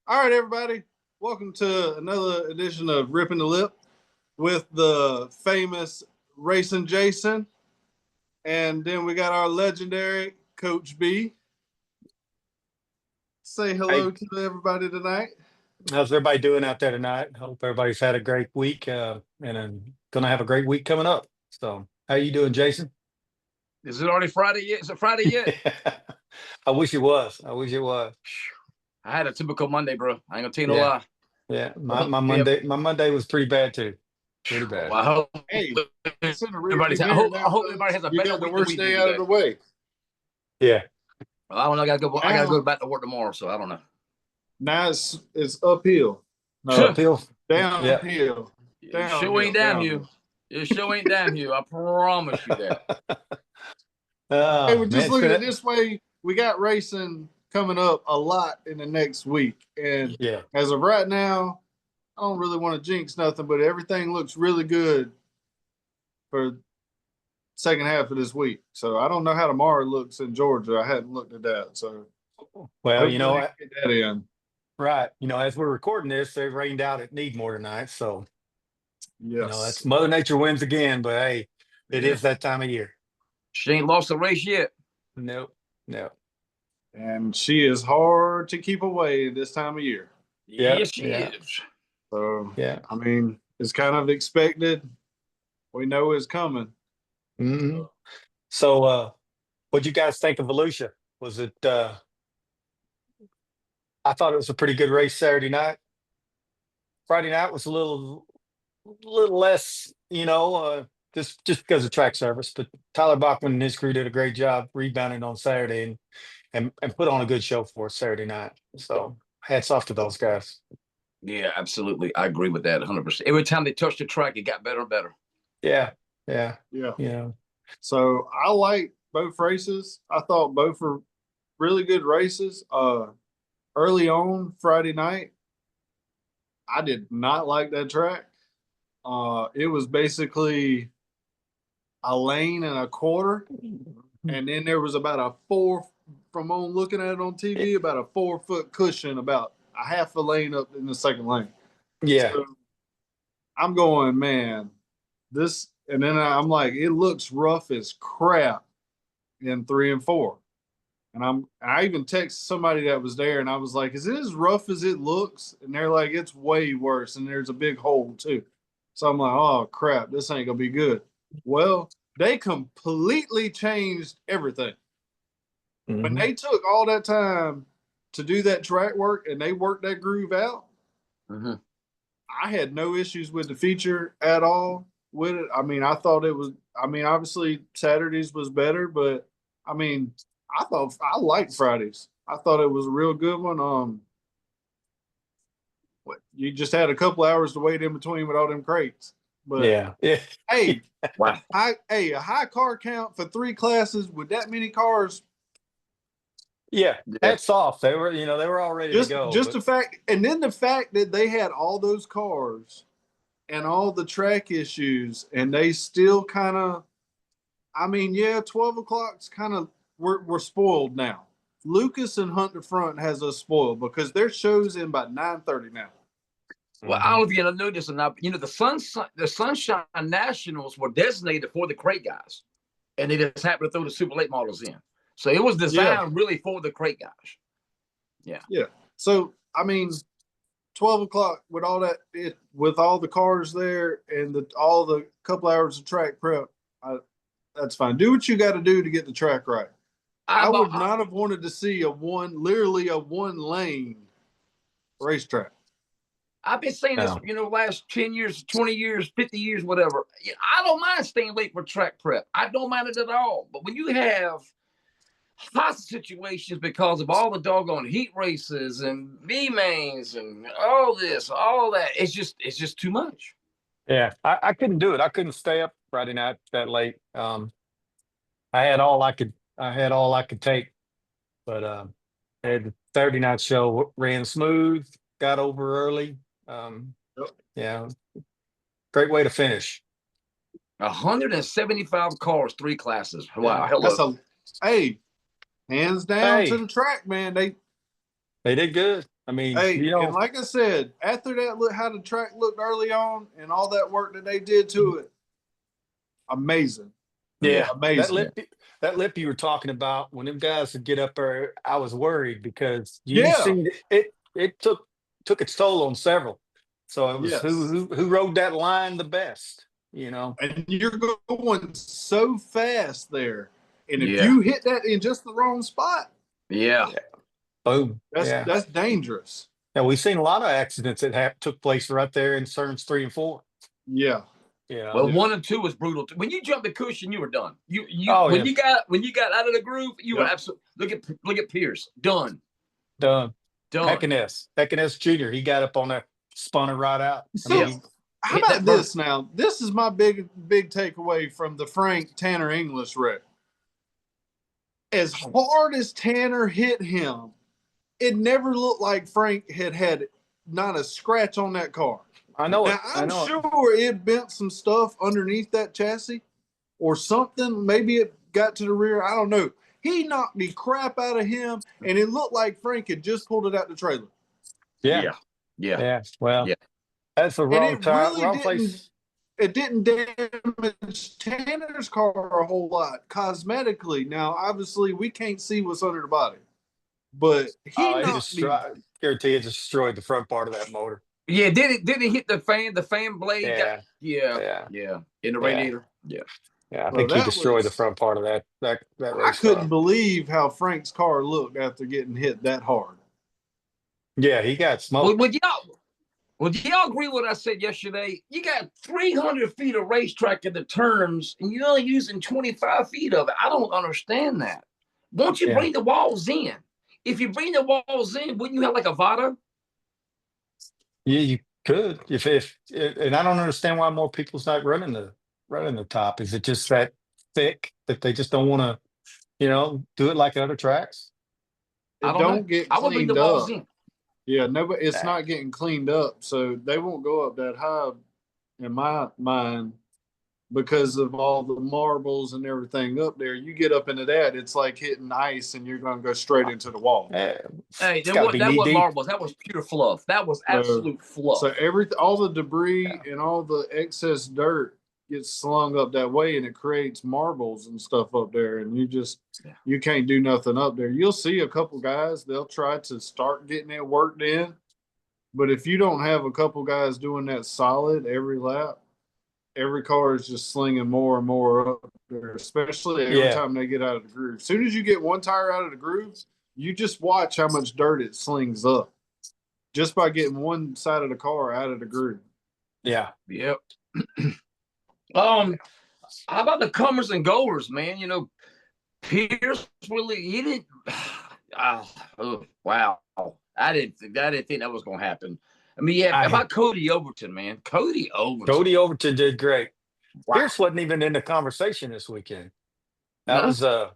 All right, everybody. Welcome to another edition of Ripping the Lip with the famous Racing Jason. And then we got our legendary Coach B. Say hello Hey, to everybody tonight. how's everybody doing out there tonight? Hope everybody's had a great week, and I'm gonna have a great week coming up. So, how you doing, Jason? Is it already Friday yet? Is it Friday yet? I wish it was. I wish it was. I had a typical Monday, bro. I ain't gonna tell you no Yeah, lie. yeah. My Yep. Monday was pretty bad too. Pretty bad. Well, I hope Hey, it's in the everybody's. rearview I mirror hope, I now, hope everybody fellas. has a You better got the week than worst we do day out of today. the way. Yeah. Well, I don't know. I gotta go. I gotta Now, go back to work tomorrow, so I don't know. now it's uphill. No, Uphill. Yeah. downhill. It sure ain't downhill. It sure ain't downhill. I promise you that. Hey, Oh we're man, just it's looking at been it this way. We got racing coming up a lot in the next week. And yeah. as of right now, I don't really want to jinx nothing, but everything looks really good for second half of this week. So I don't know how tomorrow looks in Georgia. I hadn't looked at that. So Well, hopefully I can get that in. right. As we're recording this, it rained out at Needmore tonight, so Yes. that's Mother Nature wins again. But hey, it Yeah. is that time of year. She ain't lost the race yet. Nope. No. And she is hard to keep away this time of year. Yeah. Yes, she Yeah. is. So Yeah. I mean, it's kind of expected. We know it's coming. hmm So, what'd you guys think of Volusia? Was it? I thought it was a pretty good race Saturday night. Friday night was a little less, just because of track service. But Tyler Bachman and his crew did a great job rebounding on Saturday and put on a good show for us Saturday night. So, hats off to those guys. Yeah, absolutely. I agree with that 100%. Every time they touched the track, it got better and better. Yeah. Yeah. Yeah. Yeah. So I like both races. I thought both were really good races. Early on Friday night, I did not like that track. It was basically a lane and a quarter, and then there was about a four from on looking at it on TV, about a 4 foot cushion, about a half a lane up in the second lane. Yeah. So I'm going, man, this, and then I'm like, it looks rough as crap in 3 and 4. And I even texted somebody that was there and I was like, is it as rough as it looks? And they're like, it's way worse. And there's a big hole too. So I'm like, oh crap, this ain't gonna be good. Well, they completely changed everything. When Mhm. they took all that time to do that track work and they worked that groove out, Mm-hmm. I had no issues with the feature at all with it. I mean, I thought it was, I mean, obviously Saturdays was better, but I mean, I thought I liked Fridays. I thought it was a real good one. You just had a couple hours to wait in between with all them crates. But Yeah. Yeah. hey, Wow. a high car count for 3 classes with that many cars. Yeah. Yeah. Hats off. They were all ready to go. Just But the fact, and then the fact that they had all those cars and all the track issues, and they still kind of, I mean, yeah, 12 o'clock's kind of, we're spoiled now. Lucas and Hunt the Front has us spoiled because their show's in about 9:30 now. Well, I don't know if you know this or not. But, the Sunshine Nationals were designated for the crate guys, and they just happened to throw the Super Late models in. So it was designed really for the crate guys. Yeah. Yeah. So I mean, 12 o'clock with all that, with all the cars there and all the couple hours of track prep, that's fine. Do what you got to do to get the track right. I would not have wanted to see literally a one lane racetrack. I've been saying this, last 10 years, 20 years, 50 years, whatever. I don't mind staying late for track prep. I don't mind it at all. But when you have hostage situations because of all the doggone heat races and B-mains and all this, all that, it's just too much. Yeah, I couldn't do it. I couldn't stay up Friday night that late. I had all I could take, but had the Saturday night show ran smooth, got over early. Yep. Yeah, great way to finish. 175 cars, 3 classes. Wow. Yeah. Hello. Hey, hands down to Hey, the track, man. they did good. I mean, Hey, and like I said, after that, look how the track looked early on and all that work that they did to it. Amazing. yeah, Amazing. that lip you were talking about when them guys would get up there, I was worried because you Yeah. seen it took its toll on several. So it was Yes. who rode that line the best, you know. And you're going so fast there. And if Yeah. you hit that in just the wrong spot, Yeah. Yeah. Boom. Yeah. that's dangerous. Yeah, we've seen a lot of accidents that took place right there in turns 3 and 4. Yeah. You know. Well, 1 and 2 was brutal. When you jumped the cushion, you were done. Oh, when yeah. you got out of the groove, you were absolutely look at Pierce. Done. Done. Done. Heckiness Jr. He got up on that, spun it right out. So, I mean, how about this now? This is my big takeaway from the Frank Tanner English wreck. As hard as Tanner hit him, it never looked like Frank had not a scratch on that car. I know Now, it. I'm sure it bent some stuff underneath that chassis or something. Maybe it got to the rear. I don't know. He knocked the crap out of him, and it looked like Frank had just pulled it out the trailer. Yeah. Well, that's the wrong time, wrong place. It didn't damage Tanner's car a whole lot cosmetically. Now, obviously, we can't see what's under the body, but he knocked guarantee it destroyed the front part of that motor. Yeah, did it hit the fan? The fan blade? Yeah. In the radiator. Yeah. I think he destroyed the front part of that race car. I couldn't believe how Frank's car looked after getting hit that hard. Yeah, he got smoked. Well, do y'all agree with what I said yesterday? You got 300 feet of racetrack in the turns, and you're only using 25 feet of it. I don't understand that. Won't you bring the walls in? If you bring the walls in, wouldn't you have like a Vada? Yeah, you could. If and I don't understand why more people's not running the top. Is it just that thick that they just don't want to, do it like other tracks? It don't get I would bring the cleaned walls up. in. Yeah, nobody. It's not getting cleaned up, so they won't go up that high, in my mind, because of all the marbles and everything up there. You get up into that, it's like hitting ice, and you're going to go straight into the wall. Hey, that wasn't marbles. That was pure fluff. That was absolute fluff. So all the debris and all the excess dirt gets slung up that way, and it creates marbles and stuff up there, and you can't do nothing up there. You'll see a couple guys, they'll try to start getting it worked in, but if you don't have a couple guys doing that solid every lap, every car is just slinging more and more up there, especially every time they get out of the groove. As soon as you get one tire out of the groove, you just watch how much dirt it slings up just by getting one side of the car out of the groove. Yeah. Yep. How about the comers and goers, man? Pierce really, he didn't. Wow. I didn't think that was going to happen. I mean, how about Cody Overton, man? Cody Overton did great. Wow. Pierce wasn't even in the conversation this weekend. That's a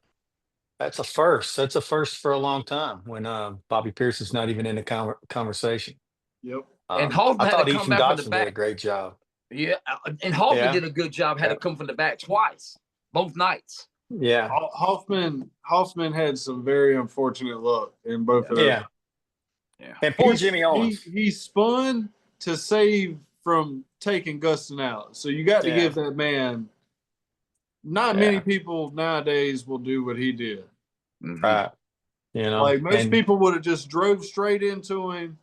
first. That's a first for a long time when Bobby Pierce is not even in the conversation. Yep. And Hoffman had to come back from the back. Did a great job. Yeah, and Hoffman did a good job. Had to come from the back twice, both nights. Yeah. Hoffman had some very unfortunate luck in both of those. Yeah. And poor Jimmy Owens. He spun to save from taking Gustin out. So you got to give that man. Not many people nowadays will do what he did. Right. Like most people would have just drove straight into him.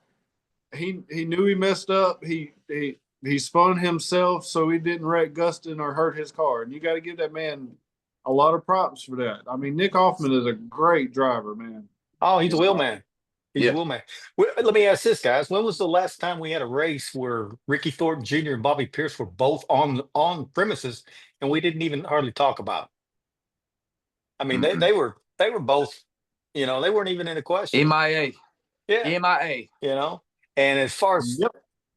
He knew he messed up. He spun himself so he didn't wreck Gustin or hurt his car. And you got to give that man a lot of props for that. I mean, Nick Hoffman is a great driver, man. Oh, he's a wheel man. He's a wheel man. Let me ask this, guys. When was the last time we had a race where Ricky Thornton Jr. and Bobby Pierce were both on premises and we didn't even hardly talk about it? I mean, they were both, they weren't even in the question. MIA. Yeah. MIA. And as far as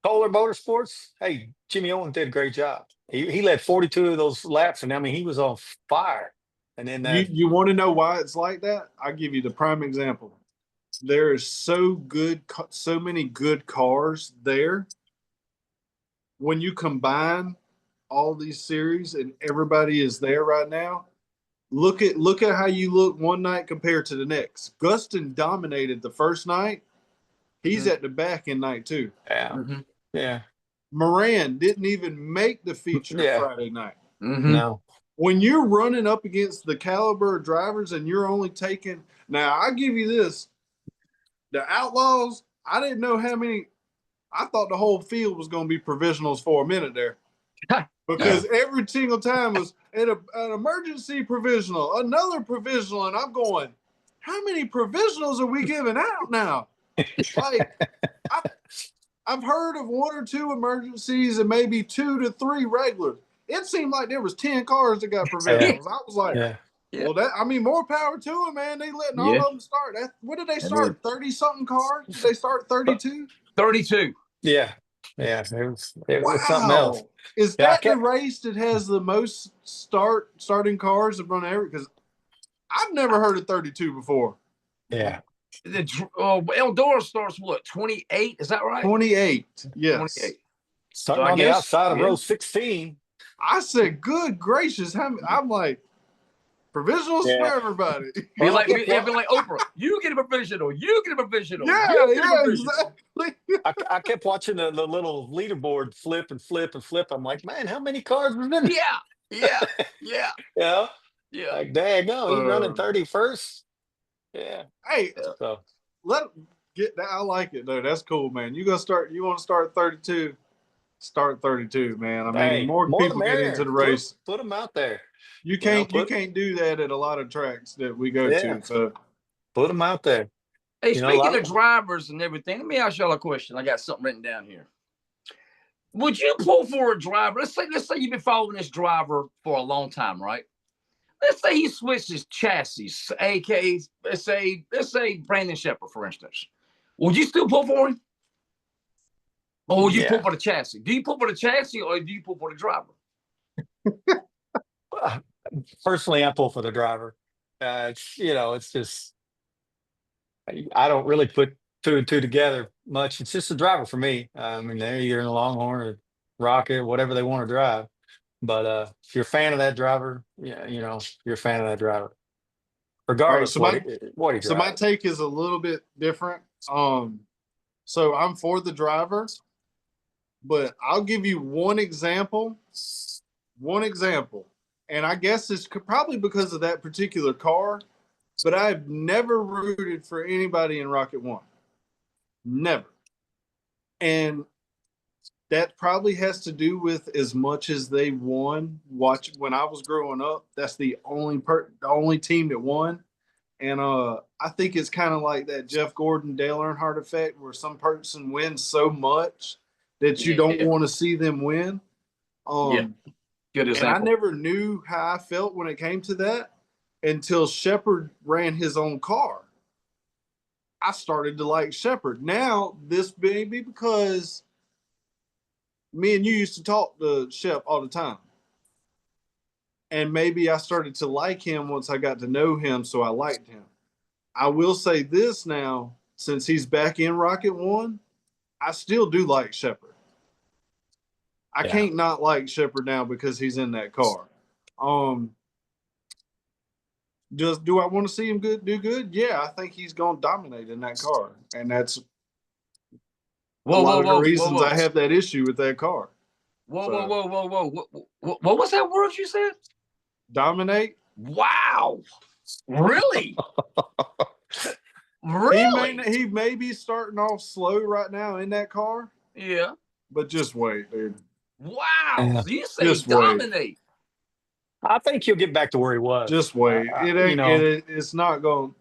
Kohler Motorsports, hey, Jimmy Owens did a great job. He led 42 of those laps, and I mean, he was on fire. And then you want to know why it's like that? I'll give you the prime example. There is so many good cars there. When you combine all these series and everybody is there right now, look at how you look one night compared to the next. Gustin dominated the first night. He's at the back in night 2. Yeah. Mm-hmm. Yeah. Moran didn't even make the feature Yeah. Friday night. Mm-hmm. No. When you're running up against the caliber of drivers and you're only taking, now I give you this, the Outlaws, I didn't know how many, I thought the whole field was going to be provisionals for a minute there. Because every single time was an emergency provisional, another provisional, and I'm going, how many provisionals are we giving out now? Like, I've heard of 1 or 2 emergencies and maybe 2 to 3 regulars. It seemed like there was 10 cars that got provisionals. I was like, well, that, I mean, more power to them, man. They letting all of them start. What did they start? 30-something cars? Did they start 32? 32. Yeah. Yeah. It was something else. Is that the race that has the most starting cars that run every? Because I've never heard of 32 before. Yeah. Eldora starts what, 28? Is that right? 28. Yes. 28. Starting on the outside of row 16. I said, good gracious. I'm like, provisionals for everybody. Be like Oprah. You get a provisional. You get a provisional. Yeah, exactly. I kept watching the little leaderboard flip and flip and flip. I'm like, man, how many cars were in there? Yeah. Like, dang, no, he's running 31st. Yeah. Hey, so let get that. I like it though. That's cool, man. You want to start 32? Start 32, man. I mean, more people get into the race. Put them out there. You can't do that at a lot of tracks that we go to. So put them out there. Hey, speaking of drivers and everything, let me ask y'all a question. I got something written down here. Would you pull for a driver? Let's say you've been following this driver for a long time, right? Let's say he switches chassis, aka let's say Brandon Sheppard, for instance. Would you still pull for him? Or would you pull for the chassis? Do you pull for the chassis or do you pull for the driver? Personally, I pull for the driver. It's just I don't really put 2 and 2 together much. It's just a driver for me. I mean, they're either in a Longhorn or Rocket, whatever they want to drive. But if you're a fan of that driver, you're a fan of that driver, regardless what he drives. So my take is a little bit different. So I'm for the driver, but I'll give you one example. And I guess it's probably because of that particular car, but I've never rooted for anybody in Rocket 1. Never. And that probably has to do with as much as they won. When I was growing up, that's the only team that won. And I think it's kind of like that Jeff Gordon, Dale Earnhardt effect, where some person wins so much that you don't want to see them win. Good example. And I never knew how I felt when it came to that until Sheppard ran his own car. I started to like Sheppard. Now, this may be because me and you used to talk to Shep all the time. And maybe I started to like him once I got to know him, so I liked him. I will say this now, since he's back in Rocket 1, I still do like Sheppard. I can't not like Sheppard now because he's in that car. Do I want to see him do good? Yeah, I think he's going to dominate in that car. And that's a lot of the reasons I have that issue with that car. Whoa. What was that word you said? Dominate. Wow. Really? Really? He may be starting off slow right now in that car. Yeah. But just wait, dude. Wow. You say dominate. I think he'll get back to where he was. Just wait. It ain't. It's not going.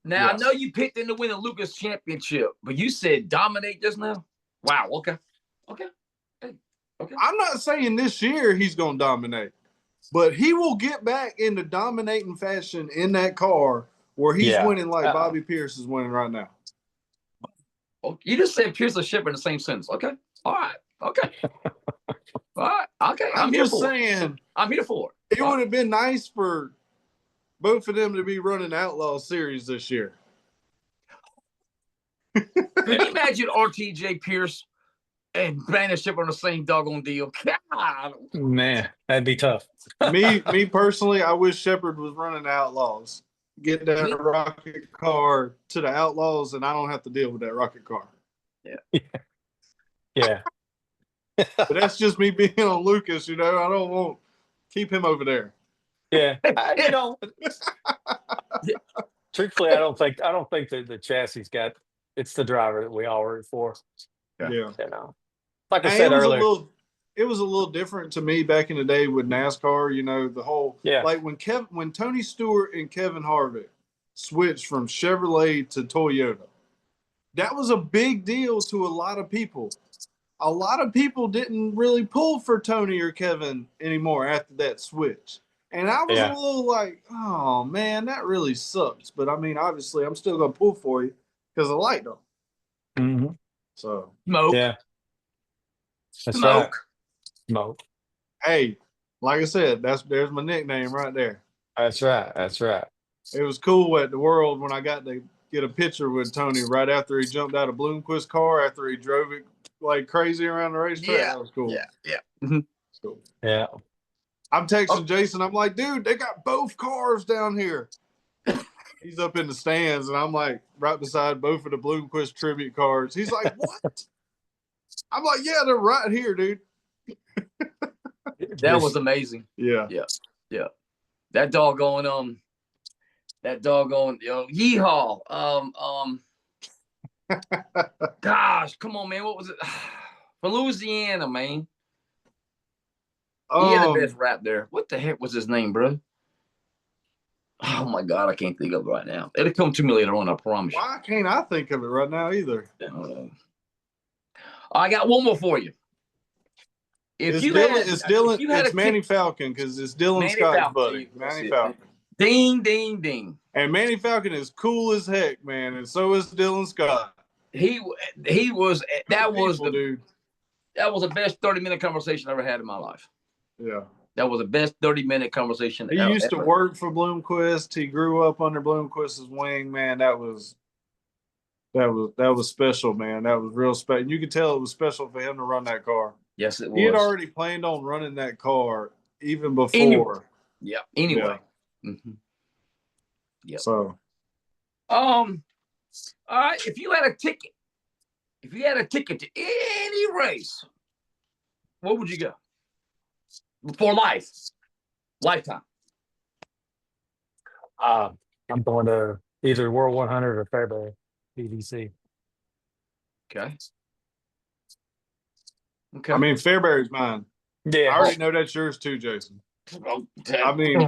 Now, I know you picked him to win the Lucas Championship, but you said dominate just now? Wow. Okay. Hey, okay. I'm not saying this year he's going to dominate, but he will get back into dominating fashion in that car where he's winning like Bobby Pierce is winning right now. Oh, you just said Pierce and Sheppard in the same sentence. Okay. All right. Okay. All right. Okay. I'm just saying. I'm here for it. It would have been nice for both of them to be running Outlaw Series this year. Can you imagine RTJ Pierce and Brandon Sheppard on the same doggone deal? God. Man, that'd be tough. Me personally, I wish Sheppard was running Outlaws. get that rocket car to the Outlaws, and I don't have to deal with that rocket car. Yeah. But that's just me being on Lucas. I don't want keep him over there. Yeah. Truthfully, I don't think that the chassis got. It's the driver that we all root for. Yeah. Like I Now, said earlier. It was a little different to me back in the day with NASCAR. The whole like when Tony Stewart and Kevin Harvick switched from Chevrolet to Toyota, that was a big deal to a lot of people. A lot of people didn't really pull for Tony or Kevin anymore after that switch. And I was a little like, oh man, that really sucks. But I mean, obviously, I'm still gonna pull for you because I like them. Mm-hmm. So smoke. Yeah. That's Smoke. right. Smoke. Hey, like I said, there's my nickname right there. That's right. That's right. It was cool at the World when I got to get a picture with Tony right after he jumped out of Bloomquist's car after he drove it like crazy around the racetrack. Yeah. That was cool. Yeah. Cool. Yeah. I'm texting Jason. I'm like, dude, they got both cars down here. He's up in the stands, and I'm like right beside both of the Bloomquist tribute cars. He's like, what? I'm like, yeah, they're right here, dude. That was amazing. Yeah. That doggone yeehaw. Gosh, come on, man. What was it? For Louisiana, man. He had the best rap there. What the heck was his name, bro? Oh my God, I can't think of it right now. It'll come to me later on, I promise you. Why can't I think of it right now either? I got one more for you. It's Manny Falcon because it's Dylan Scott's buddy. Manny Falcon. Ding, ding, ding. And Manny Falcon is cool as heck, man, and so is Dylan Scott. He was that was the best 30-minute conversation I ever had in my life. Yeah. That was the best 30-minute conversation. He used to work for Bloomquist. He grew up under Bloomquist's wing, man. That was special, man. That was real special. You could tell it was special for him to run that car. Yes, it was. He had already planned on running that car even before. Anyway. Mm-hmm. Yeah. So. All right. If you had a ticket to any race, what would you go? For lifetime. I'm going to either World 100 or Fairbury PDC. Okay. I mean, Fairbury's mine. Yeah. I already know that's yours too, Jason. I mean,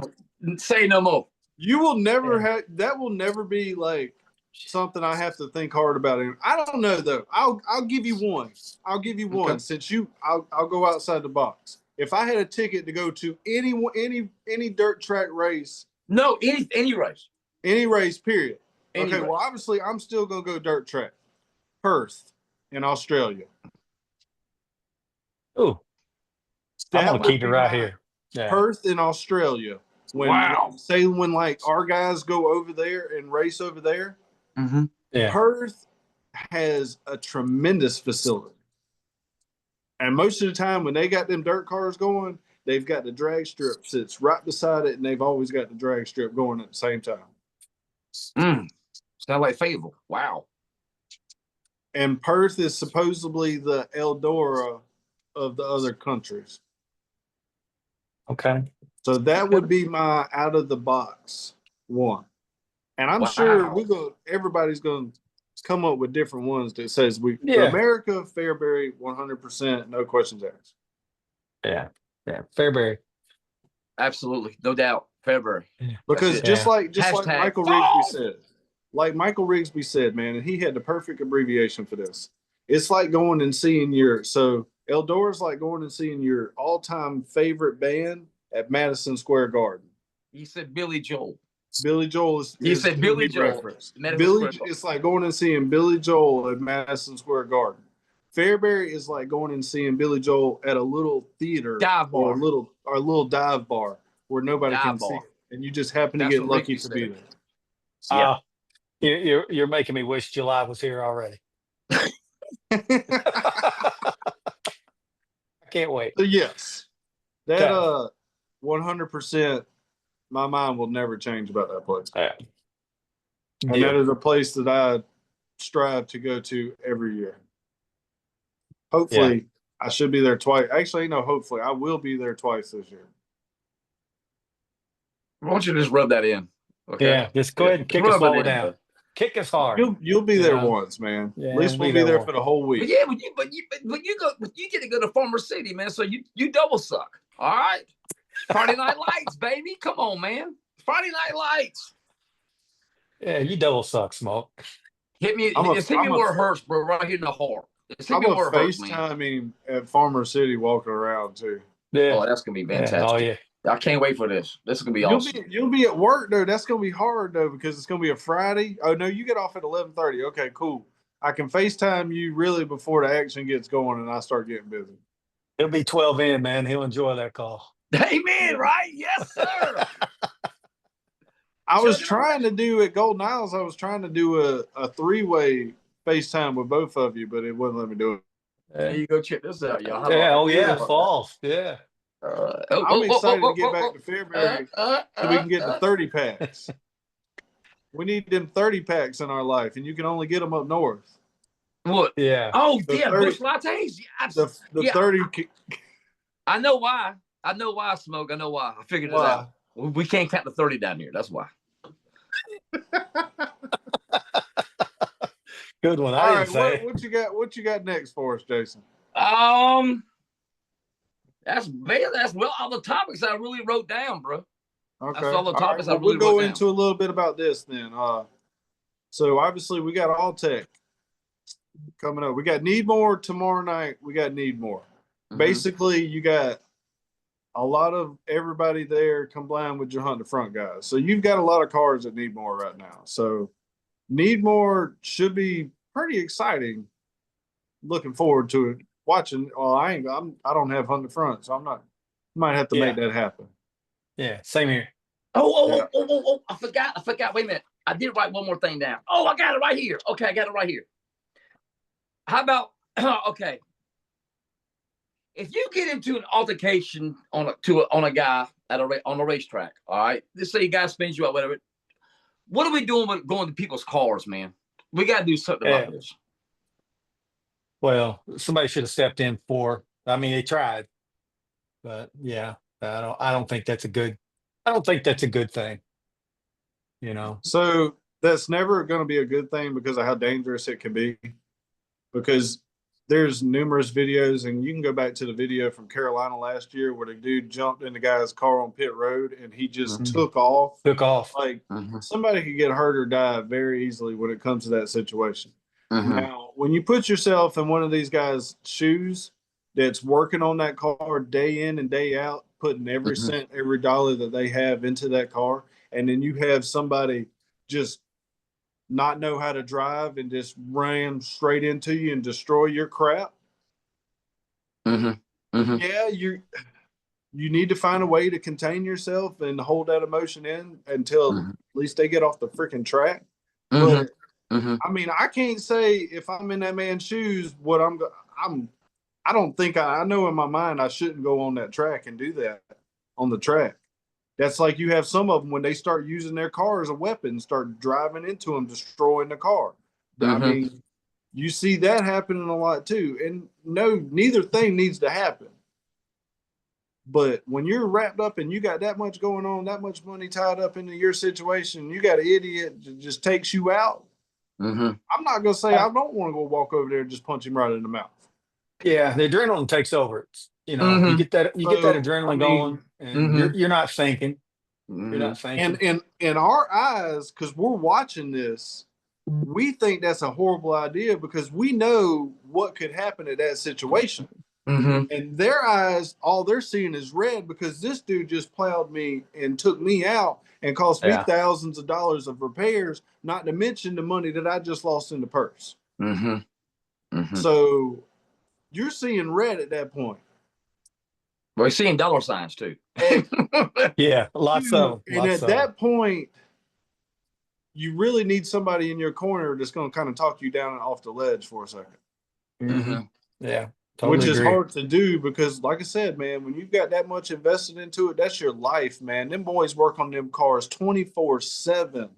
say no more. You will never have that. Will never be like something I have to think hard about. I don't know though. I'll give you one. I'll give you one since I'll go outside the box. If I had a ticket to go to any dirt track race, any race, period. Okay, well, obviously, I'm still gonna go dirt track. Perth in Australia. Oh, I'm gonna keep it right here. Yeah. Perth in Australia. When like our guys go over there and race over there, Perth has a tremendous facility. And most of the time when they got them dirt cars going, they've got the drag strip sits right beside it, and they've always got the drag strip going at the same time. Sound like Fayetteville. Wow. And Perth is supposedly the Eldora of the other countries. Okay. So that would be my out of the box one. And I'm sure everybody's going to come up with different ones that says America, Fairbury, 100%, no questions asked. Yeah. Fairbury. Absolutely. No doubt. Fairbury. Because just like Michael Rigsby said. Like Michael Rigsby said, man, and he had the perfect abbreviation for this. It's like going and seeing Eldora's like going and seeing your all-time favorite band at Madison Square Garden. He said Billy Joel. Billy Joel is Billy Joel. It's like going and seeing Billy Joel at Madison Square Garden. Fairbury is like going and seeing Billy Joel at a little theater or a little dive bar where nobody can see it, and you just happen to get lucky to be there. Yeah. You're making me wish July was here already. I can't wait. So yes, that 100%. My mind will never change about that place. Yeah. And that Yeah. is a place that I strive to go to every year. Hopefully, I should be there twice. Actually, no, hopefully, I will be there twice this year. Why don't you just rub that in? Okay. Yeah. Just go ahead and kick us Rub while it we're in, down. bro. Kick us hard. You'll be there Yeah. once, man. Yeah, At least we'll we'll be be there there once. for the whole But week. yeah, but you get to go to Farmer City, man. So you double suck. All right. Friday Night Lights, baby. Come on, man. Friday Night Lights. Yeah, you double suck, Smoke. Hit me. Just hit me where it hurts, bro. Right here in the heart. Just hit I'm me a where it hurts, man. FaceTiming at Farmer City walking around too. Yeah. Oh, that's gonna be Yeah. fantastic. Oh yeah. I can't wait for this. This is gonna be awesome. You'll be at work though. That's gonna be hard though because it's gonna be a Friday. Oh no, you get off at 11:30. Okay, cool. I can FaceTime you really before the action gets going and I start getting busy. He'll be 12 in, man. He'll enjoy that call. Amen, right? Yes, sir. I was trying to do at Golden Isles. I was trying to do a 3-way FaceTime with both of you, but it wouldn't let me do it. There you go. Check this out, y'all. Yeah. Oh yeah. Falls. Yeah. I'm excited to get back to Fairbury so we can get the 30 packs. We need them 30 packs in our life, and you can only get them up north. What? Yeah. Oh, The yeah, 30 bush lattes. The Yeah. 30. I know why. I know why, Smoke. I know why. I figured it out. We can't count the 30 down here. That's why. Good one. All I right, didn't say. what you got? What you got next for us, Jason? That's well all the topics I really wrote down, bro. Okay. That's all the topics I really we'll go wrote into a little bit about this then. So obviously we got All Tech coming up. We got Needmore tomorrow night. We got Needmore. Mhm. Basically, you got a lot of everybody there combined with your hunt the front guys. So you've got a lot of cars at Needmore right now. So Needmore should be pretty exciting. Looking forward to it. Watching. Well, I don't have hunt the front, so I'm not. Might have to make that happen. Yeah. Same here. Oh, I forgot. Wait a minute. I did write one more thing down. Oh, I got it right here. Okay, I got it right here. How about okay? If you get into an altercation on a guy on a racetrack, all right. Let's say a guy spins you out, whatever. What are we doing with going to people's cars, man? We got to do something about this. Well, somebody should have stepped in for. I mean, they tried, but yeah, I don't think that's a good. I don't think that's a good thing. You know. So that's never going to be a good thing because of how dangerous it can be. Because there's numerous videos, and you can go back to the video from Carolina last year where the dude jumped in the guy's car on pit road and he just took off. Like somebody could get hurt or die very easily when it comes to that situation. Now, when you put yourself in one of these guys' shoes that's working on that car day in and day out, putting every cent, every dollar that they have into that car, and then you have somebody just not know how to drive and just ram straight into you and destroy your crap. Yeah, you need to find a way to contain yourself and hold that emotion in until at least they get off the freaking track. But I mean, I can't say if I'm in that man's shoes what I don't think I know in my mind I shouldn't go on that track and do that on the track. That's like you have some of them when they start using their car as a weapon, start driving into them, destroying the car. I mean, you see that happening a lot too. And no, neither thing needs to happen. But when you're wrapped up and you got that much going on, that much money tied up into your situation, you got an idiot that just takes you out. I'm not going to say I don't want to go walk over there and just punch him right in the mouth. Yeah, the adrenaline takes over. It's, you know, you get that adrenaline going, and you're not thinking. You're not thinking. And in our eyes, because we're watching this, we think that's a horrible idea because we know what could happen at that situation. In their eyes, all they're seeing is red because this dude just plowed me and took me out and cost me thousands of dollars of repairs, not to mention the money that I just lost in the purse. So you're seeing red at that point. We're seeing dollar signs too. Yeah, lots of them. And at that point, you really need somebody in your corner that's going to kind of talk you down and off the ledge for a second. Yeah. Totally Which is agree. hard to do because, like I said, man, when you've got that much invested into it, that's your life, man. Them boys work on them cars 24/7.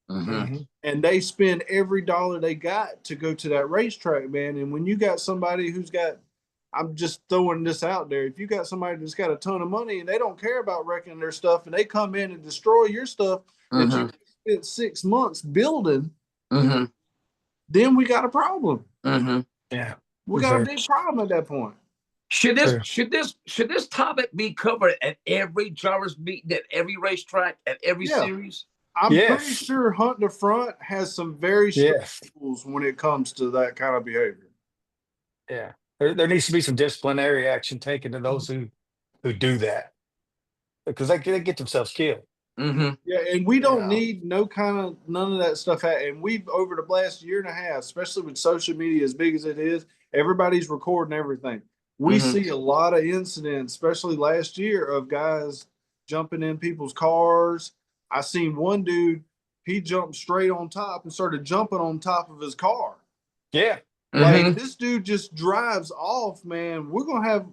and they spend every dollar they got to go to that racetrack, man. And when you got somebody who's got, I'm just throwing this out there, if you got somebody that's got a ton of money and they don't care about wrecking their stuff and they come in and destroy your stuff that you spent 6 months building, then we got a problem. Yeah, we got a big problem at that point. Should this topic be covered at every drivers meeting, at every racetrack, at every series? I'm pretty sure Hunt the Front has some very strict rules when it comes to that kind of behavior. Yeah, there needs to be some disciplinary action taken to those who do that, because they get themselves killed. Yeah, and we don't need none of that stuff. And we've, over the last year and a half, especially with social media as big as it is, everybody's recording everything. We see a lot of incidents, especially last year, of guys jumping in people's cars. I seen one dude, he jumped straight on top and started jumping on top of his car. Yeah. Like, this dude just drives off, man. We're going to have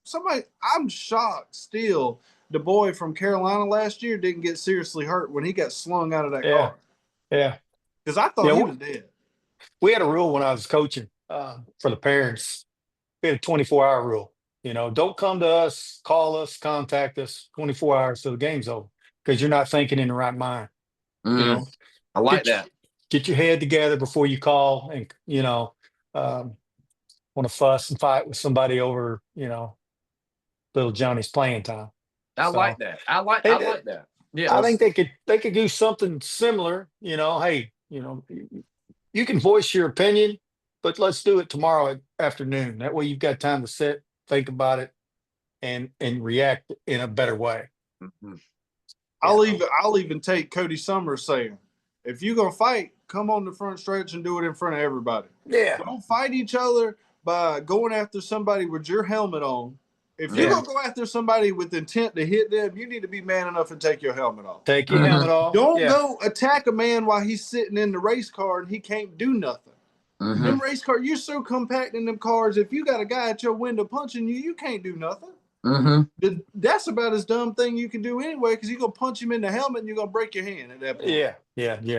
somebody, I'm shocked still. The boy from Carolina last year didn't get seriously hurt when he got slung out of that car. Yeah. Because I thought he was dead. We had a rule when I was coaching for the parents. We had a 24-hour rule. Don't come to us, call us, contact us 24 hours till the game's over, because you're not thinking in the right mind. I like that. Get your head together before you call and, want to fuss and fight with somebody over, little Johnny's playing time. I like that. I like that. Yeah. I think they could do something similar. Hey, you can voice your opinion, but let's do it tomorrow afternoon. That way you've got time to sit, think about it, and react in a better way. I'll even take Cody Summers saying, if you're gonna fight, come on the front stretch and do it in front of everybody. Yeah. Don't fight each other by going after somebody with your helmet on. If you're gonna go after somebody with intent to hit them, you need to be man enough and take your helmet off. Take your helmet off. Don't go attack a man while he's sitting in the race car and he can't do nothing. Them race cars, you're so compact in them cars. If you got a guy at your window punching you, you can't do nothing. That's about as dumb thing you can do anyway, because you're gonna punch him in the helmet and you're gonna break your hand at that point. Yeah.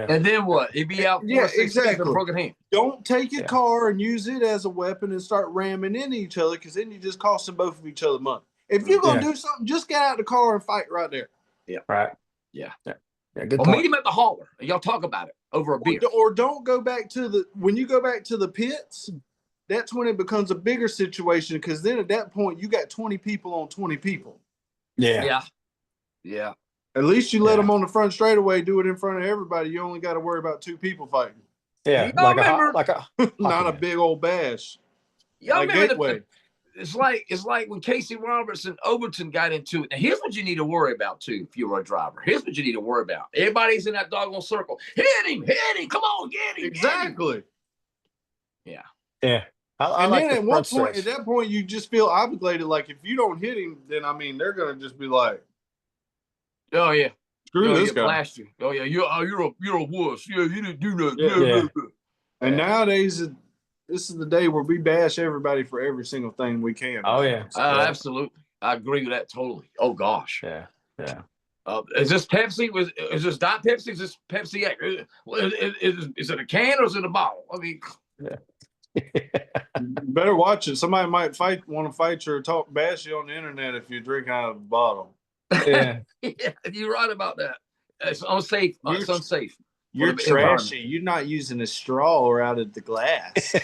And then what? He'd be out. Exactly. Broken hand. Don't take your car and use it as a weapon and start ramming into each other, because then you just costing both of each other money. If you're gonna do something, just get out of the car and fight right there. Yeah. Right. Yeah. Good or point. meet him at the hauler and y'all talk about it over a beer. Or don't go back to when you go back to the pits. That's when it becomes a bigger situation, because then at that point you got 20 people on 20 people. Yeah. At least you let them on the front straightaway, do it in front of everybody. You only got to worry about 2 people fighting. Yeah, like a not a big old bash. Y'all like remember Gateway. It's like when Casey Roberts and Overton got into it. Now, here's what you need to worry about, too, if you're a driver. Here's what you need to worry about. Everybody's in that doggone circle. Hit him. Come on, get him. Exactly. Yeah. And then at that point, you just feel obligated. Like, if you don't hit him, then, they're going to just be like, oh, yeah. Screw this guy. Blast you. Oh, yeah. You're a wuss. Yeah, you didn't do nothing. And nowadays, this is the day where we bash everybody for every single thing we can. Oh, yeah. Absolutely. I agree with that totally. Oh, gosh. Yeah. Is this Pepsi? Is this Diet Pepsi? Is this Pepsi? Is it a can or is it a bottle? Better watch it. Somebody might want to fight you or bash you on the internet if you drink out of a bottle. Yeah. You're right about that. It's unsafe. It's unsafe. You're trashy. You're not using a straw or out of the glass.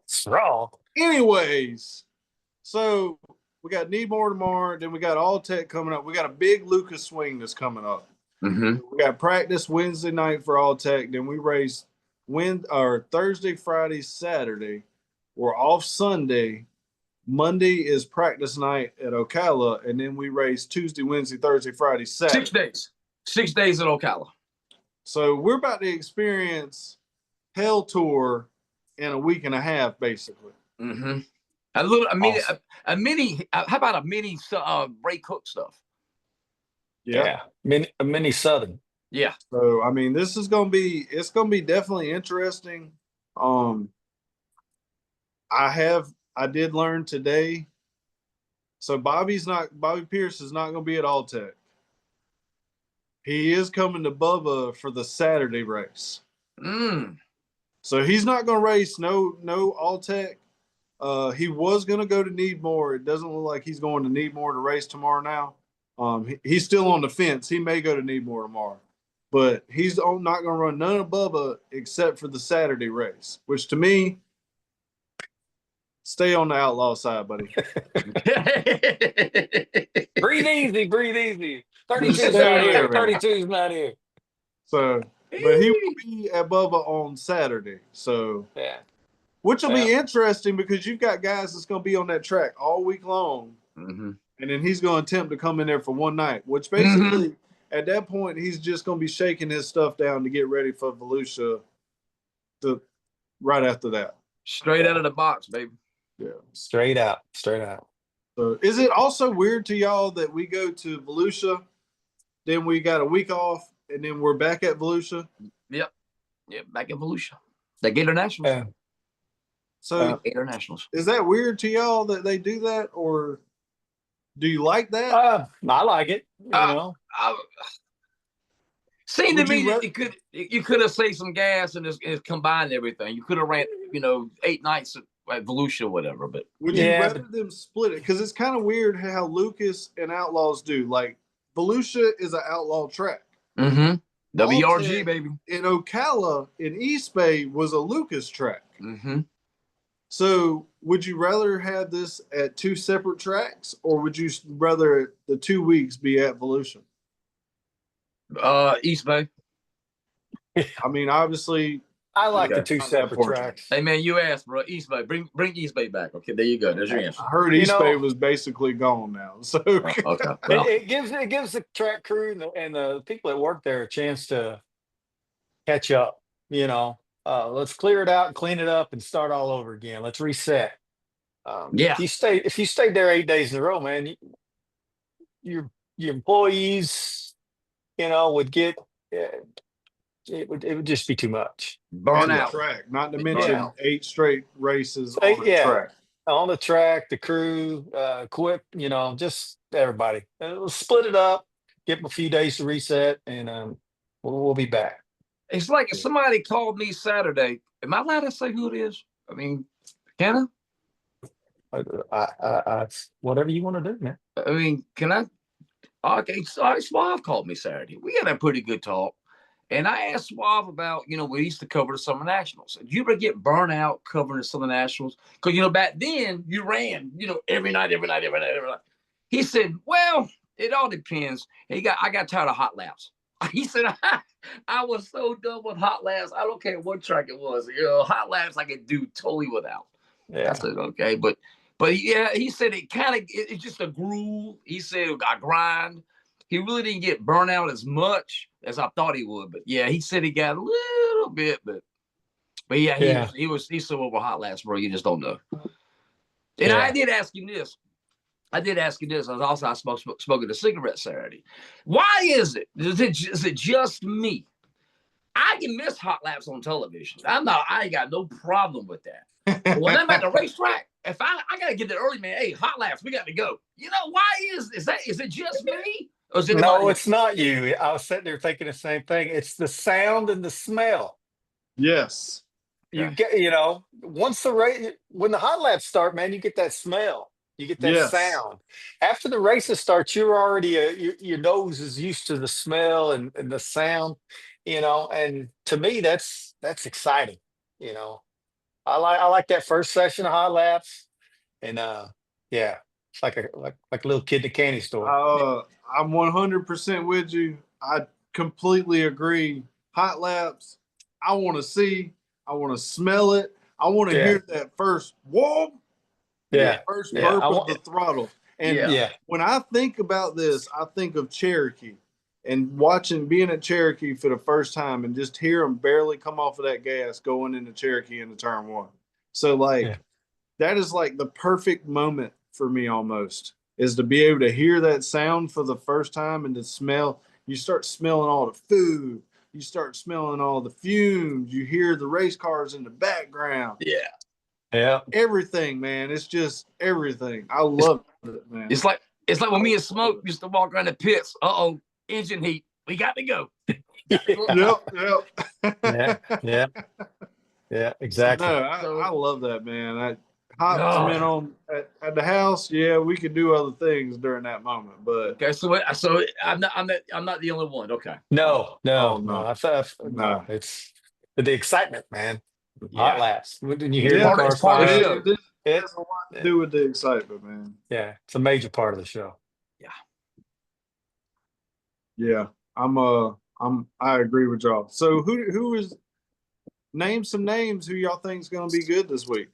Straw. Anyways, so we got Needmore tomorrow. Then we got All Tech coming up. We got a big Lucas swing that's coming up. We got practice Wednesday night for All Tech. Then we race Thursday, Friday, Saturday. We're off Sunday. Monday is practice night at Ocala, and then we race Tuesday, Wednesday, Thursday, Friday, Saturday. 6 days. 6 days at Ocala. So we're about to experience Hell Tour in a week and a half, basically. A mini. How about a mini Ray Cook stuff? Yeah. A mini Southern. Yeah. So this is gonna be definitely interesting. I did learn today. So Bobby Pierce is not going to be at All Tech. He is coming to Bubba for the Saturday race. Mm. So he's not going to race no all tech. He was going to go to Needmore. It doesn't look like he's going to Needmore to race tomorrow now. He's still on the fence. He may go to Needmore tomorrow, but he's not going to run none of Bubba except for the Saturday race, which to me, stay on the outlaw side, buddy. Breathe easy, breathe easy. 32's Stay not there, here. man. 32's not here. So, but he will be at Bubba on Saturday. So, Yeah. which will be interesting because you've got guys that's going to be on that track all week long. Mm-hmm. And then he's going to attempt to come in there for one night, which basically at that point, he's just going to be shaking his stuff down to get ready for Volusia right after that. Straight out of the box, baby. Yeah. Straight out. Straight out. So is it also weird to y'all that we go to Volusia, then we got a week off, and then we're back at Volusia? Yep. Back at Volusia. The Gator Nationals. So Gator Nationals. Is that weird to y'all that they do that, or do you like that? I like it. You know. Seemed to me that you could have saved some gas and just combined everything. You could have ran, 8 nights at Volusia or whatever. But would you rather them split it? Because it's kind of weird how Lucas and Outlaws do. Like Volusia is an outlaw track. Mm-hmm. WRG, baby. In Ocala, in East Bay, was a Lucas track. Mm-hmm. So would you rather have this at 2 separate tracks, or would you rather the 2 weeks be at Volusia? East Bay. I mean, obviously, I like the 2 separate tracks. Hey man, you asked, bro. East Bay, bring East Bay back. Okay, there you go. There's your answer. I heard East Bay was basically gone now. So okay, well. it gives the track crew and the people that work there a chance to catch up. Let's clear it out and clean it up and start all over again. Let's reset. If you stayed there 8 days in a row, man, your employees, would get. It would just be too much. Burn out. Track, not to mention 8 straight races on the track. On the track, the crew, equip, just everybody. We'll split it up, give them a few days to reset, and we'll be back. It's like if somebody called me Saturday. Am I allowed to say who it is? I mean, can I whatever you want to do, man. I mean, can I? Okay, so Suave called me Saturday. We had a pretty good talk. And I asked Suave about, we used to cover the Summer Nationals. Did you ever get burnt out covering the Summer Nationals? Because, back then you ran, every night. He said, well, it all depends. I got tired of hot laps. He said, I was so done with hot laps. I don't care what track it was. Hot laps I could do totally without. Yeah. I said, okay. But yeah, he said it's just a groove. He said, I grind. He really didn't get burnt out as much as I thought he would. But yeah, he said he got a little bit, but yeah, he's so over hot laps, bro. You just don't know. And I did ask him this. I spoke at the cigarette Saturday. Why is it? Is it just me? I can miss hot laps on television. I ain't got no problem with that. When I'm at the racetrack, if I gotta get there early, man. Hey, hot laps, we got to go. Why is it just me? No, it's not you. I was sitting there thinking the same thing. It's the sound and the smell. Yes. You get, once when the hot laps start, man, you get that smell. You get that sound. After the races start, you're already your nose is used to the smell and the sound, and to me that's exciting. I like that first session of hot laps, and it's like a little kid in a candy store. I'm 100% with you. I completely agree. Hot laps, I want to see. I want to smell it. I want to hear that first whoa. First burp of the throttle. And when I think about this, I think of Cherokee and being at Cherokee for the first time and just hear them barely come off of that gas going into Cherokee into turn 1. So that is like the perfect moment for me almost, is to be able to hear that sound for the first time and to smell. You start smelling all the food. You start smelling all the fumes. You hear the race cars in the background. Yeah. Everything, man. It's just everything. I love it, man. It's like when me and Smoke used to walk around the pits. Engine heat. We got to go. Yeah, exactly. No, I love that, man. Hot cement on at the house. Yeah, we could do other things during that moment, but okay. So I'm not the only one. Okay. No. no. It's the excitement, man. Hot Yeah. laps. When you It's hear the part of cars the fire up, show. It has a lot to do with the excitement, man. yeah, it's a major part of the show. Yeah, I agree with y'all. So who is name some names who y'all think is going to be good this week?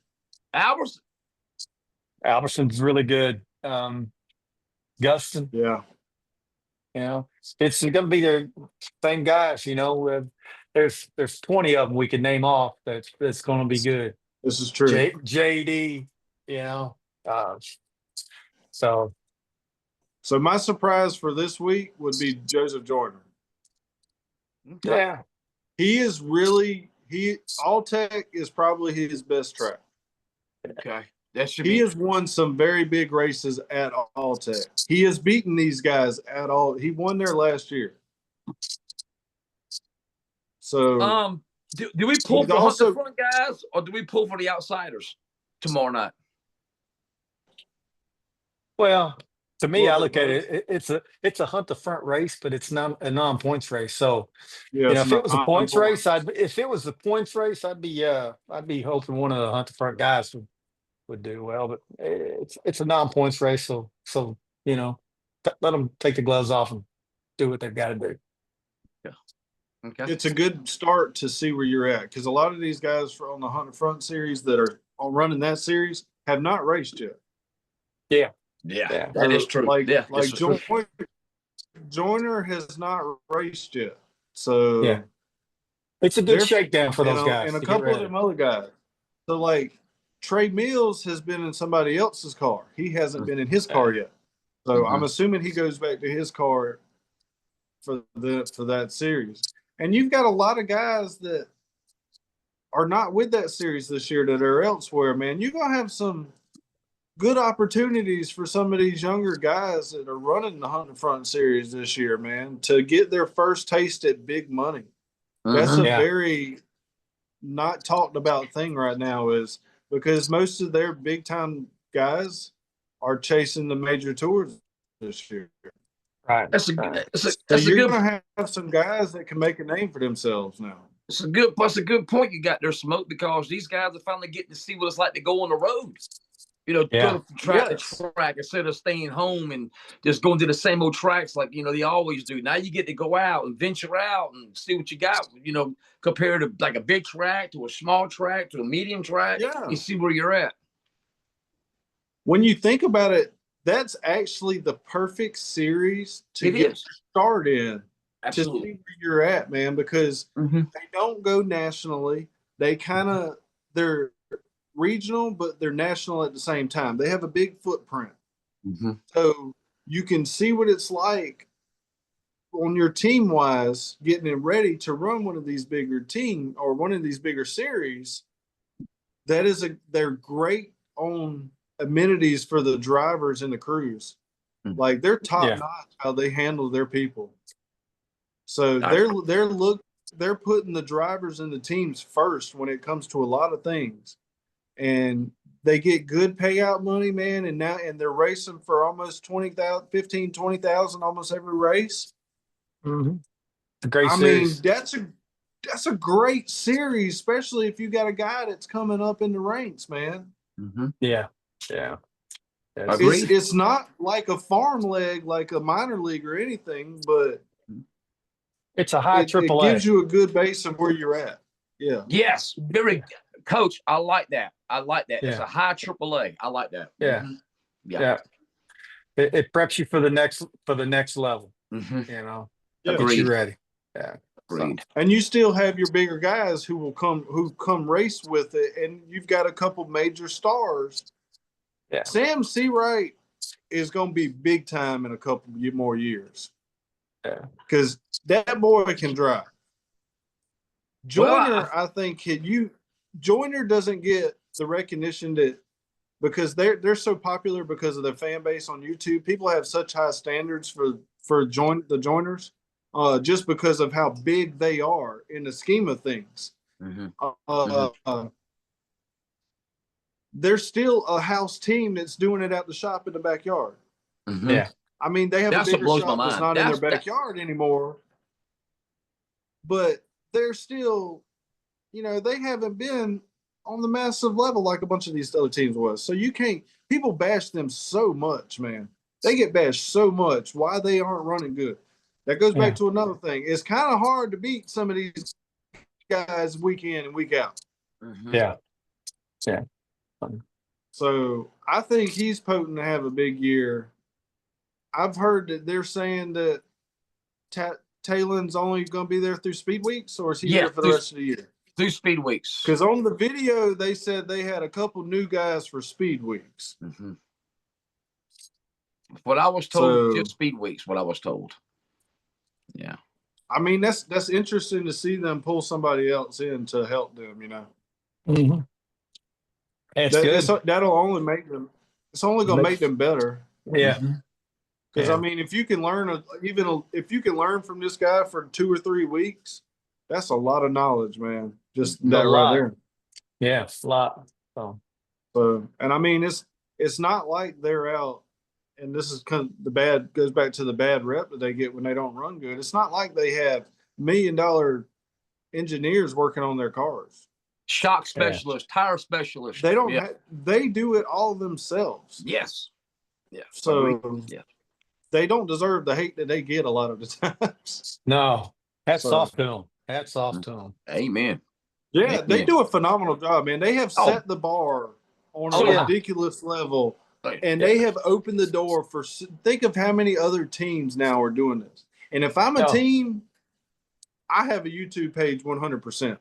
Alberson's really good. Guston, Yeah, it's going to be the same guys. There's 20 of them we can name off. That's going to be good. this is true. JD, uh, so So my surprise for this week would be Joseph Jordan. Okay. yeah, He is All Tech is probably his best track. Okay. That should He be. has won some very big races at All Tech. He has beaten these guys at all. He won there last year. So do we pull He's for also- the front guys or do we pull for the outsiders tomorrow night? well, to me, I Well, look at it. It's a hunt the front race, but it's not a non-points race. So yeah, if it was a points race, I'd be hoping one of the hunt the front guys would do well. But it's a non-points race, so let them take the gloves off and do what they've got to do. Okay. it's a good start to see where you're at because a lot of these guys on the Hunt the Front series that are running that series have not raced yet. Yeah. Yeah, that is true. Like true. Joyner has not raced yet, so Yeah. It's a good shakedown for those guys. and a to get couple of ready. them other guys. So like Trey Mills has been in somebody else's car. He hasn't been in his car yet. So I'm assuming he goes back to his car for that series. And you've got a lot of guys that are not with that series this year that are elsewhere, man. You're gonna have some good opportunities for some of these younger guys that are running the Hunt the Front series this year, man, to get their first taste at big money. That's a very not talked about thing right now, is because most of their big time guys are chasing the major tours this year. Right. That's a You're good. gonna have some guys that can make a name for themselves now. That's a good point you got there, Smoke, because these guys are finally getting to see what it's like to go on the road. Go to track to track instead of staying home and just going to the same old tracks like they always do. Now you get to go out and venture out and see what you got. Compared to like a big track to a small track to a medium track, you see where you're at. When you think about it, that's actually the perfect series to get started in. Absolutely. To see where you're at, man, because they don't go nationally. They're regional, but they're national at the same time. They have a big footprint. So you can see what it's like on your team wise, getting it ready to run one of these bigger team or one of these bigger series. They're great on amenities for the drivers and the crews. Like they're top notch how they handle their people. So they're putting the drivers and the teams first when it comes to a lot of things. And they get good payout money, man. And they're racing for almost 20,000, 15, 20,000 almost every race. It's a great series. Mean, that's a great series, especially if you got a guy that's coming up in the ranks, man. Yeah. It's not like a farm leg, like a minor league or anything, but it's a high AAA. It gives you a good base of where you're at. Yeah. Yes. Very, Coach. I like that. Yeah. It's a high AAA. I like that. Yeah. Yeah. It preps you for the next level. Gets you ready. Yeah. Agreed. And you still have your bigger guys who come race with it, and you've got a couple major stars. Yeah. Sam Seawright is going to be big time in a couple more years. Yeah. Because that boy can drive. Joyner, I think Joyner doesn't get the recognition that because they're so popular because of their fan base on YouTube. People have such high standards for the Joyners just because of how big they are in the scheme of things. They're still a house team that's doing it at the shop in the backyard. Yeah. I mean, they have That's a what bigger blows my shop that's mind. not in their backyard anymore, but they're still, they haven't been on the massive level like a bunch of these other teams was. So you can't, people bash them so much, man. They get bashed so much why they aren't running good. That goes back to another thing. It's kind of hard to beat some of these guys week in and week out. Yeah. So I think he's potent to have a big year. I've heard that they're saying that Taylon's only going to be there through speed weeks, or is he there for the rest of the year? Through speed weeks. Because on the video, they said they had a couple new guys for speed weeks. What I was told, just speed weeks, what I was told. Yeah. I mean, that's interesting to see them pull somebody else in to help them, That'll only make them, it's only going to make them better. Yeah. Because, I mean, if you can learn, if you can learn from this guy for 2 or 3 weeks, that's a lot of knowledge, man. Just that right there. Yeah, a lot. So, and I mean, it's not like they're out, and this is kind of goes back to the bad rep that they get when they don't run good. It's not like they have $1 million engineers working on their cars. Shock specialists, tire specialists. They don't they do it all themselves. Yes. Yeah. So they don't deserve the hate that they get a lot of the times. No. Hats off to them. Hats off to them. Amen. Yeah, they do a phenomenal job, man. They have set the bar on a ridiculous level, and they have opened the door for. Think of how many other teams now are doing this. And if I'm a team, I have a YouTube page 100%.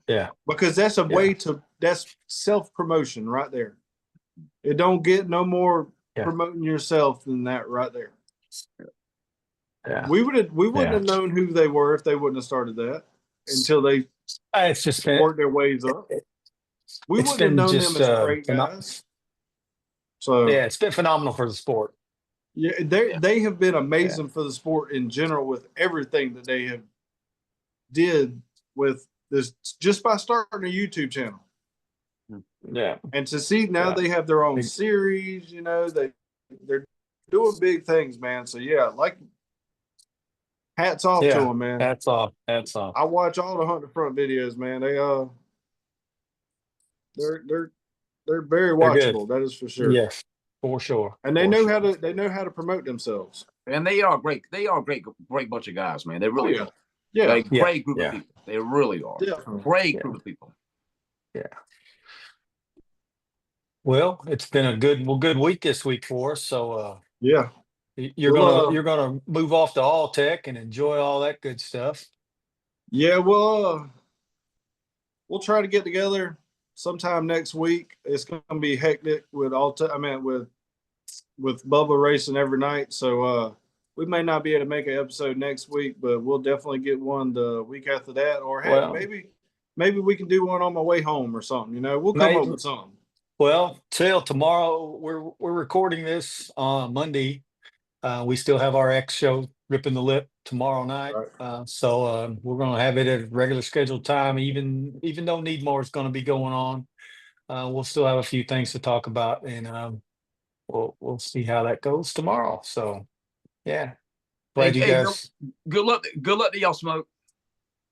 Yeah, because that's a way to. That's self-promotion right there. It don't get no more promoting yourself than that right there. Yeah, we wouldn't have known who they were if they wouldn't have started that until they. It's just worked their ways up. We wouldn't have known them as great guys. So it's been phenomenal for the sport. Yeah, they have been amazing for the sport in general with everything that they have did with this just by starting a YouTube channel. Yeah, and to see now they have their own series. They're doing big things, man. So hats off to them, man. Hats off. I watch all the Hunt the Front videos, man. They're very watchable. That is for sure. Yes, for sure. And they know how to promote themselves. And they are great. They are great bunch of guys, man. They really are. Yeah, great group of people. They really are. Definitely. Great group of people. Yeah. Well, it's been a good week this week for us. So you're gonna move off to All Tech and enjoy all that good stuff. Yeah, we'll try to get together sometime next week. It's gonna be hectic with with Bubba racing every night. So we may not be able to make an episode next week, but we'll definitely get one the week after that. Or maybe we can do one on my way home or something. We'll come up with something. Well, till tomorrow, we're recording this on Monday. We still have our X show, Ripping the Lip, tomorrow night. Right. So we're going to have it at regular scheduled time, even though Needmore is going to be going on. We'll still have a few things to talk about, and we'll see how that goes tomorrow. So, yeah. Glad you guys. Good luck to y'all, Smoke.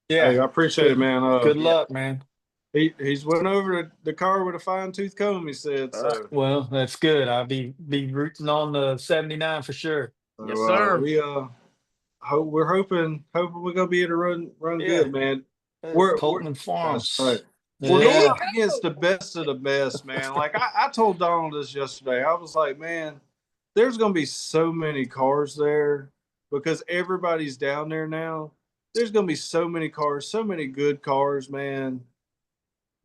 Yeah, I appreciate it, man. Good luck, man. He's went over the car with a fine-tooth comb, he said. So. Well, that's good. I'll be rooting on the 79 for sure. So, yes, sir. We're hoping we're gonna be able to run good, man. We're Colton Farms. Right. We're going up against the best of the best, man. Like I told Donald this yesterday. I was like, man, there's gonna be so many cars there because everybody's down there now. There's gonna be so many cars, so many good cars, man.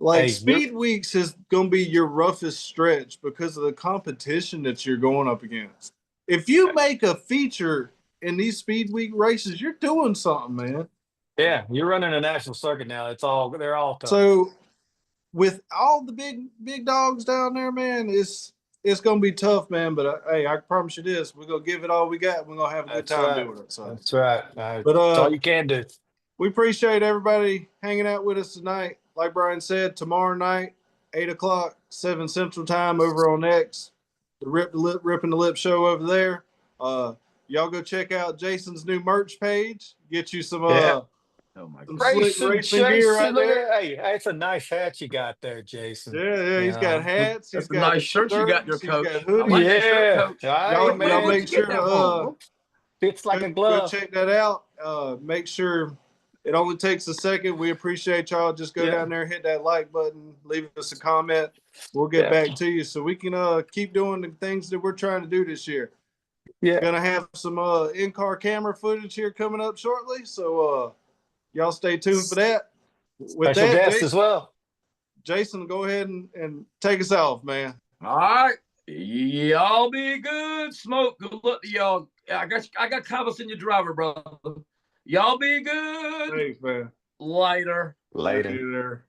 Like Speed Weeks is going to be your roughest stretch because of the competition that you're going up against. If you make a feature in these Speed Week races, you're doing something, man. Yeah, you're running a national circuit now. They're all tough. So with all the big dogs down there, man, it's gonna be tough, man. But hey, I promise you this: we're gonna give it all we got. We're gonna have a good That's time right. doing it. So That's right. But That's all you can do. we appreciate everybody hanging out with us tonight. Like Brian said, tomorrow night, 8 o'clock, 7 Central Time, over on X, the Ripping the Lip show over there. Y'all go check out Jason's new merch page. Get you some Yeah. Oh my some God. slick racing gear right look there. at, hey, that's a nice hat you got there, Jason. Yeah, You he's got know? hats. That's He's a got nice shirt you got there, shirts, he's Coach. got I hoodies. like your shirt, Yeah. Coach. Hey, Where Y'all man. did make you sure get that to from? Fits like a go glove. check that out. Make sure it only takes a second. We appreciate y'all. Just go down there, hit that like button, leave us a comment. We'll get back to you so we can keep doing the things that we're trying to do this year. Yeah. Gonna have some in-car camera footage here coming up shortly. So y'all stay tuned for that. With Special that, guest as well. Jason, go ahead and take us off, man. All right. Y'all be good. Smoke. Good luck to y'all. I got confidence in your driver, brother. Y'all be good. Thanks, man. Later. Later. Later.